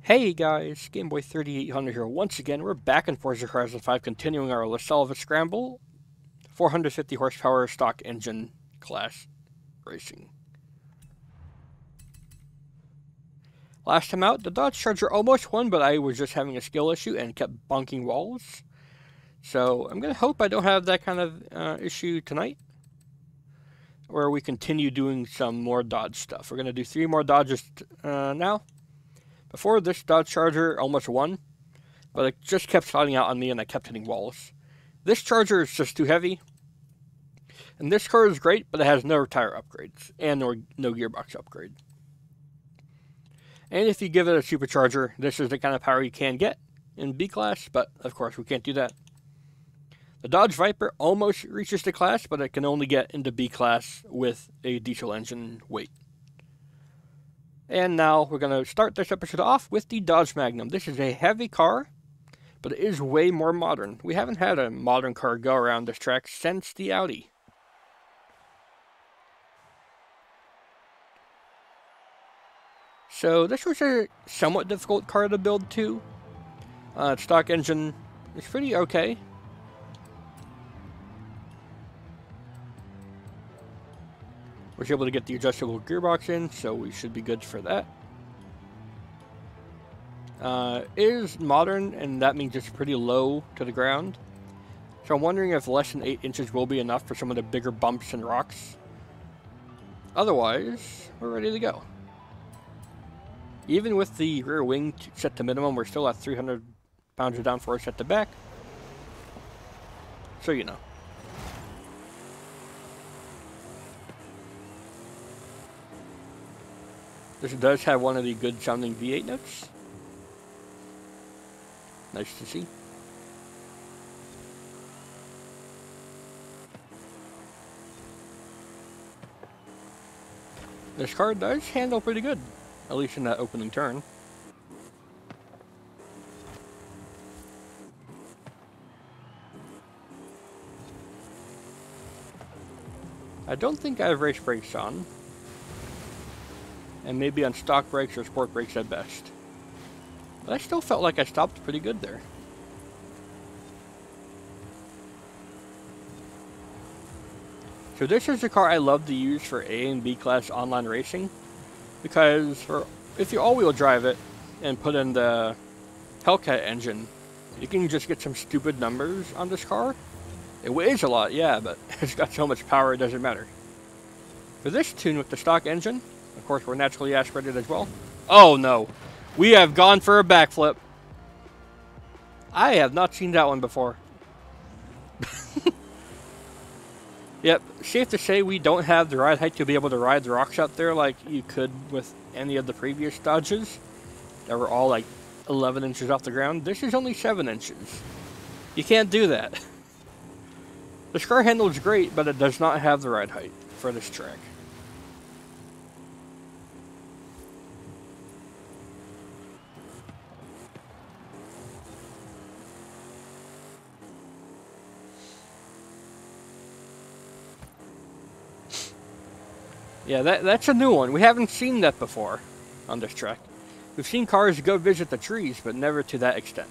Hey guys, Gameboy 3800 here once again. We're back in Forza Horizon 5 continuing our LaSalva Scramble 450 horsepower stock engine class racing. Last time out, the Dodge Charger almost won, but I was just having a skill issue and kept bonking walls. So I'm going to hope I don't have that kind of issue tonight, where we continue doing some more Dodge stuff. We're going to do 3 more Dodges now. Before, this Dodge Charger almost won, but it just kept sliding out on me and I kept hitting walls. This Charger is just too heavy. And this car is great, but it has no tire upgrades and no gearbox upgrade. And if you give it a supercharger, this is the kind of power you can get in B-Class, but of course we can't do that. The Dodge Viper almost reaches the class, but it can only get into B-Class with a diesel engine weight. And now we're going to start this episode off with the Dodge Magnum. This is a heavy car, but it is way more modern. We haven't had a modern car go around this track since the Audi. So this was a somewhat difficult car to build too. Stock engine is pretty okay. Was able to get the adjustable gearbox in, so we should be good for that. It is modern, and that means it's pretty low to the ground. So I'm wondering if less than 8 inches will be enough for some of the bigger bumps and rocks. Otherwise, we're ready to go. Even with the rear wing set to minimum, we're still at 300 pounds of downforce at the back. So you know. This does have one of the good sounding V8 notes. Nice to see. This car does handle pretty good, at least in that opening turn. I don't think I have race brakes on. And maybe on stock brakes or sport brakes at best. But I still felt like I stopped pretty good there. So this is the car I love to use for A and B class online racing. Because if you all-wheel drive it and put in the Hellcat engine, you can just get some stupid numbers on this car. It weighs a lot, yeah, but it's got so much power it doesn't matter. For this tune with the stock engine, of course, we're naturally aspirated as well. Oh, no. We have gone for a backflip. I have not seen that one before. Yep, safe to say we don't have the ride height to be able to ride the rocks out there like you could with any of the previous Dodges that were all like 11 inches off the ground. This is only 7 inches. You can't do that. This car handles great, but it does not have the ride height for this track. Yeah, that's a new one. We haven't seen that before on this track. We've seen cars go visit the trees, but never to that extent.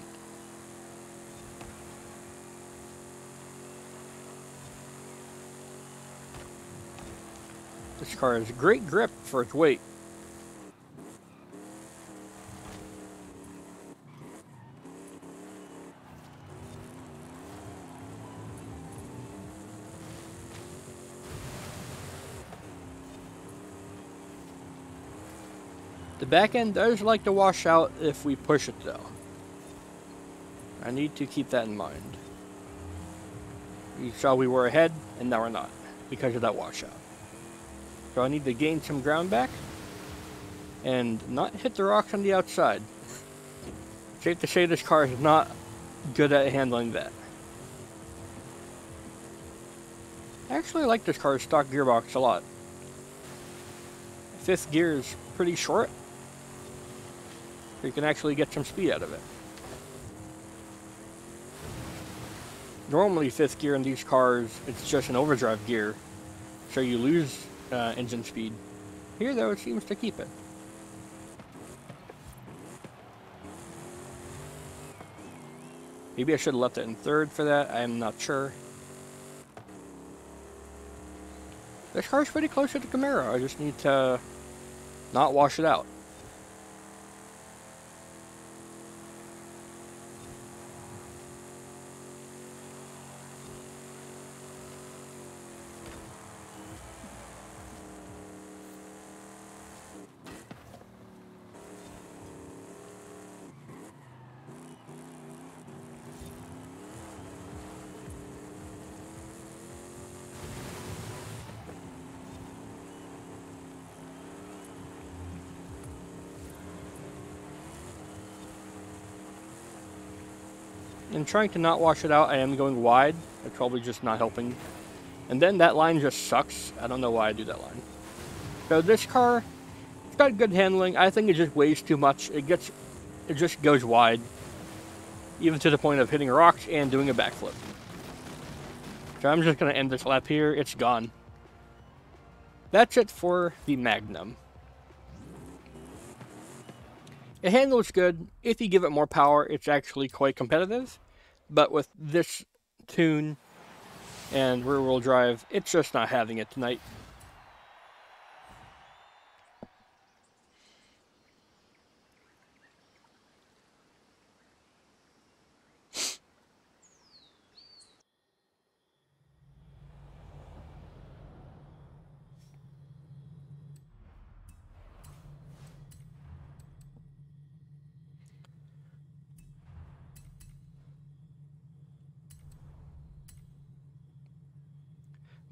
This car has great grip for its weight. The back end does like to wash out if we push it though. I need to keep that in mind. You saw we were ahead and now we're not because of that washout. So I need to gain some ground back and not hit the rocks on the outside. Safe to say this car is not good at handling that. I actually like this car's stock gearbox a lot. 5th gear is pretty short. You can actually get some speed out of it. Normally 5th gear in these cars, it's just an overdrive gear, so you lose engine speed. Here though, it seems to keep it. Maybe I should have left it in third for that. I'm not sure. This car's pretty close to the Camaro. I just need to not wash it out. And trying to not wash it out, I am going wide. It's probably just not helping. And then that line just sucks. I don't know why I do that line. So this car, it's got good handling. I think it just weighs too much. It just goes wide. Even to the point of hitting rocks and doing a backflip. So I'm just going to end this lap here. It's gone. That's it for the Magnum. It handles good. If you give it more power, it's actually quite competitive. But with this tune and rear-wheel drive, it's just not having it tonight.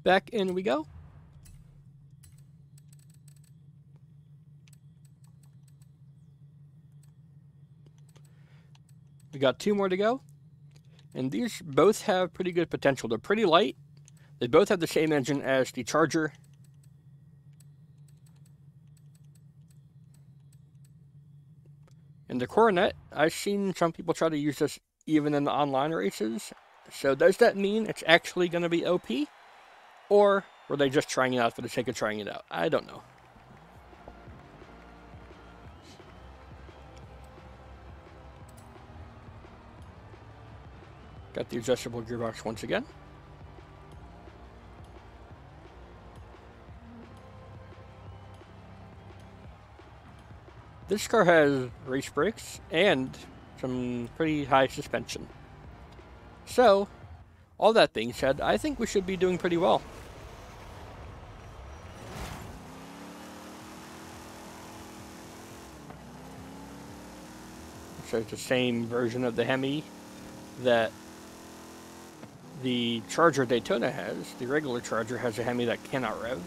Back in we go. We got 2 more to go. And these both have pretty good potential. They're pretty light. They both have the same engine as the Charger. And the Coronet, I've seen some people try to use this even in the online races. So does that mean it's actually going to be OP? Or were they just trying it out for the sake of trying it out? I don't know. Got the adjustable gearbox once again. This car has race brakes and some pretty high suspension. So, all that being said, I think we should be doing pretty well. So it's the same version of the Hemi that the Charger Daytona has. The regular Charger has a Hemi that cannot rev.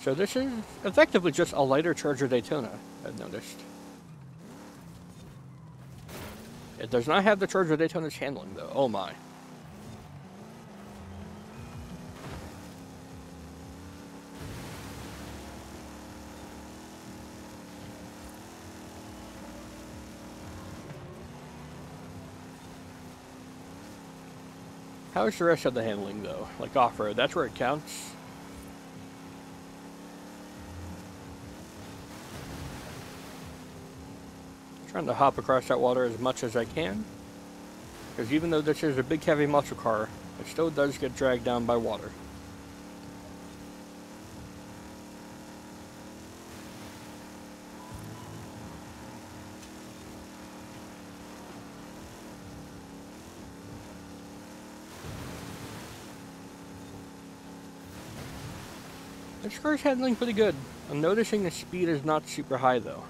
So this is effectively just a lighter Charger Daytona, I've noticed. It does not have the Charger Daytona's handling though, oh my. How's the rest of the handling though? Like off-road, that's where it counts. Trying to hop across that water as much as I can. Because even though this is a big heavy muscle car, it still does get dragged down by water. This car's handling pretty good. I'm noticing the speed is not super high though.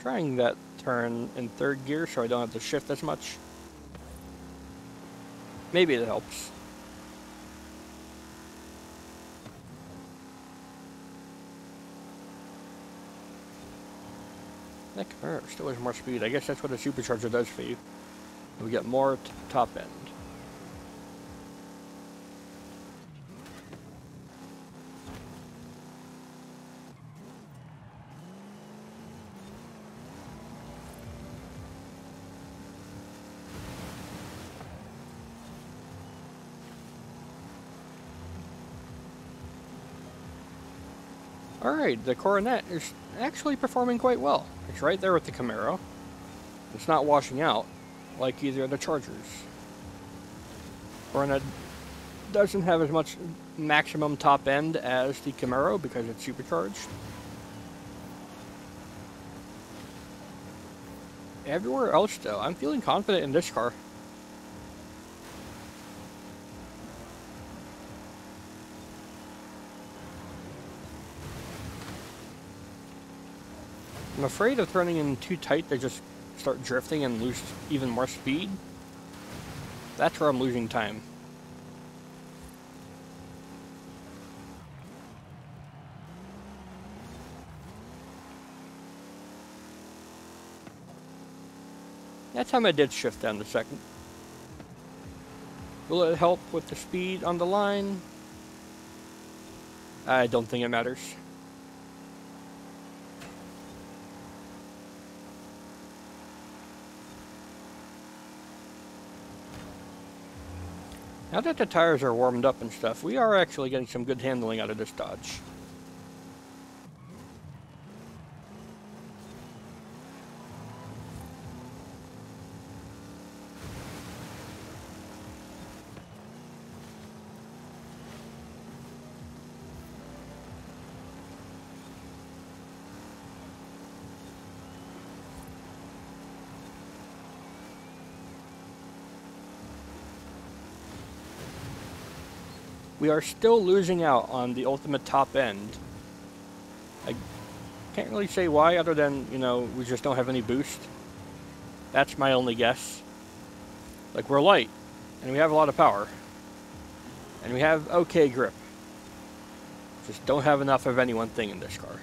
Trying that turn in third gear so I don't have to shift as much. Maybe it helps. That Camaro still has more speed. I guess that's what a supercharger does for you. We get more top end. Alright, the Coronet is actually performing quite well. It's right there with the Camaro. It's not washing out like either of the Chargers. Coronet doesn't have as much maximum top end as the Camaro because it's supercharged. Everywhere else though, I'm feeling confident in this car. I'm afraid of turning in too tight to just start drifting and lose even more speed. That's where I'm losing time. That time I did shift down the second. Will it help with the speed on the line? I don't think it matters. Now that the tires are warmed up and stuff, we are actually getting some good handling out of this Dodge. We are still losing out on the ultimate top end. I can't really say why other than, you know, we just don't have any boost. That's my only guess. Like, we're light, and we have a lot of power. And we have okay grip. Just don't have enough of any one thing in this car.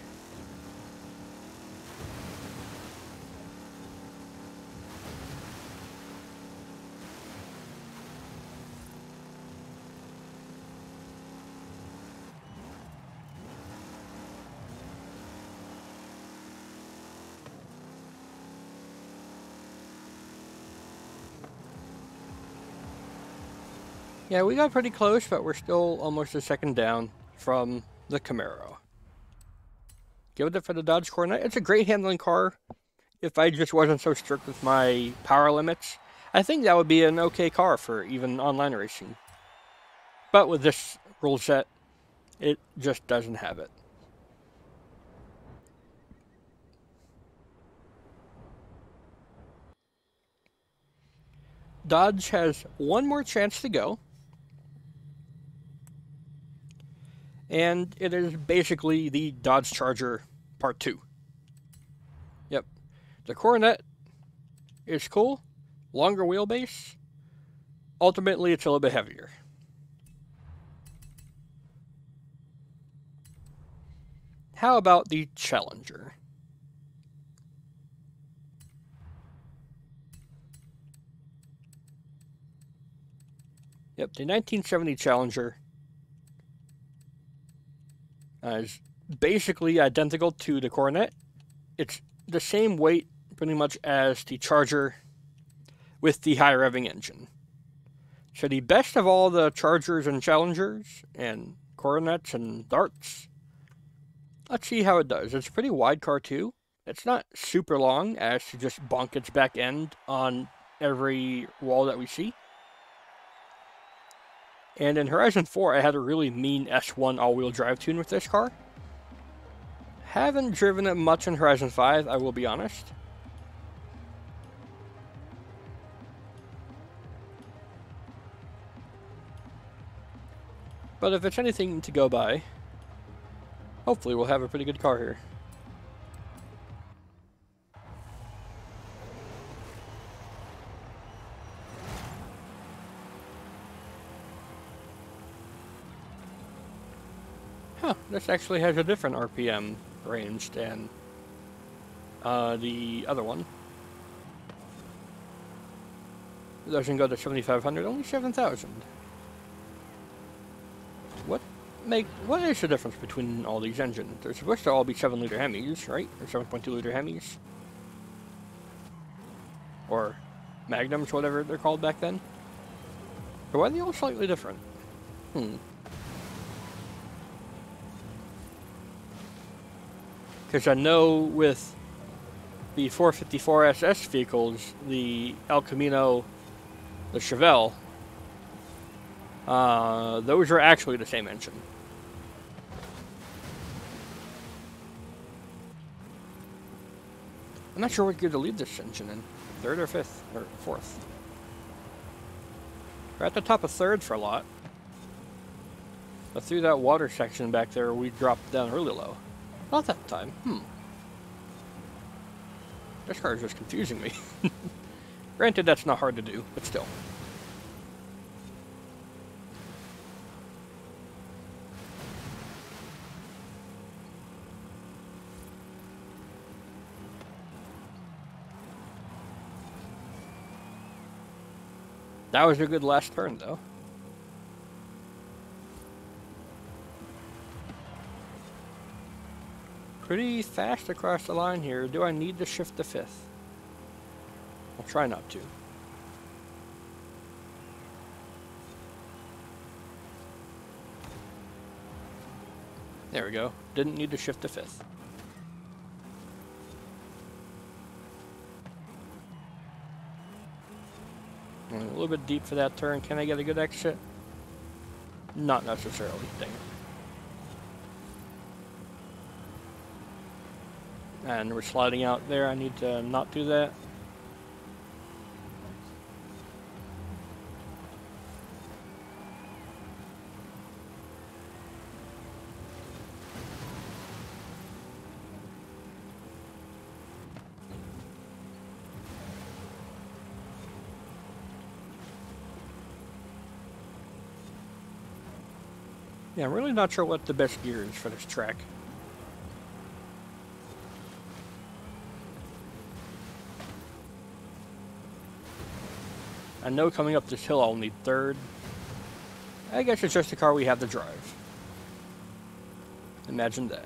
Yeah, we got pretty close, but we're still almost a second down from the Camaro. Give it for the Dodge Coronet. It's a great handling car. If I just wasn't so strict with my power limits, I think that would be an okay car for even online racing. But with this rule set, it just doesn't have it. Dodge has one more chance to go. And it is basically the Dodge Charger Part 2. Yep. The Coronet is cool. Longer wheelbase. Ultimately, it's a little bit heavier. How about the Challenger? Yep, the 1970 Challenger is basically identical to the Coronet. It's the same weight pretty much as the Charger with the high revving engine. So the best of all the Chargers and Challengers and Coronets and Darts. Let's see how it does. It's a pretty wide car too. It's not super long as to just bonk its back end on every wall that we see. And in Horizon 4, I had a really mean S1 all-wheel drive tune with this car. Haven't driven it much in Horizon 5, I will be honest. But if it's anything to go by, hopefully we'll have a pretty good car here. Huh, this actually has a different RPM range than the other one. It doesn't go to 7,500, only 7,000. What is the difference between all these engines? They're supposed to all be 7-liter Hemis, right? Or 7.2-liter Hemis. Or Magnums, whatever they're called back then. But why are they all slightly different? Because I know with the 454 SS vehicles, the El Camino, the Chevelle, those are actually the same engine. I'm not sure what gear to leave this engine in. 3rd or 5th? Or 4th? We're at the top of 3rd for a lot. But through that water section back there, we dropped down really low. Not that time. This car is just confusing me. Granted, that's not hard to do, but still. That was a good last turn, though. Pretty fast across the line here. Do I need to shift to 5th? I'll try not to. There we go. Didn't need to shift to 5th. A little bit deep for that turn. Can I get a good exit? Not necessarily. Dang it. And we're sliding out there. I need to not do that. Yeah, I'm really not sure what the best gear is for this track. I know coming up this hill I'll need 3rd. I guess it's just the car we have to drive. Imagine that.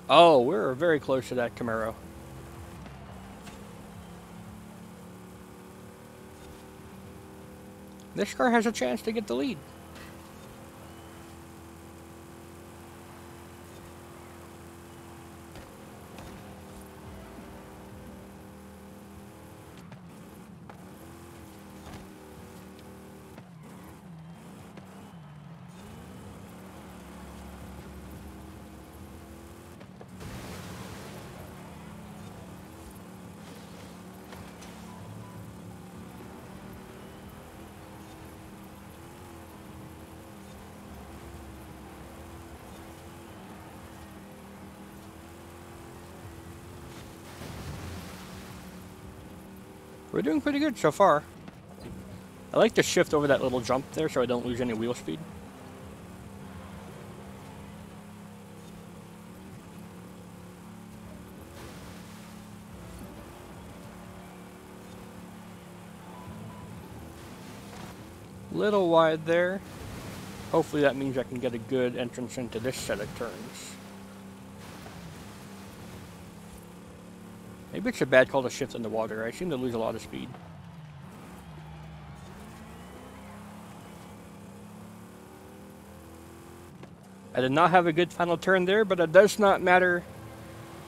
Oh, we're very close to that Camaro. This car has a chance to get the lead. We're doing pretty good so far. I like to shift over that little jump there so I don't lose any wheel speed. Little wide there. Hopefully that means I can get a good entrance into this set of turns. Maybe it's a bad call to shift in the water. I seem to lose a lot of speed. I did not have a good final turn there, but it does not matter.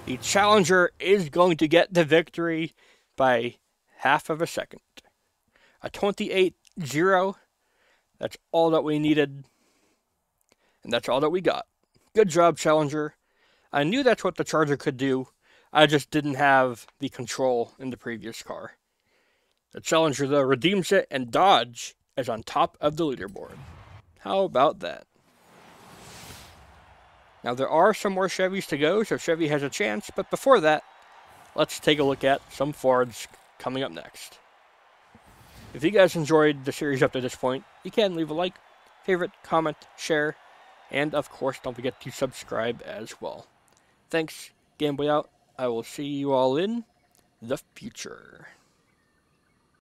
The Challenger is going to get the victory by half of a second. A 28-0. That's all that we needed. And that's all that we got. Good job, Challenger. I knew that's what the Charger could do. I just didn't have the control in the previous car. The Challenger, though, redeems it, and Dodge is on top of the leaderboard. How about that? Now, there are some more Chevys to go, so Chevy has a chance. But before that, let's take a look at some Fords coming up next. If you guys enjoyed the series up to this point, you can leave a like, favorite, comment, share, and of course, don't forget to subscribe as well. Thanks, Game Boy out. I will see you all in the future.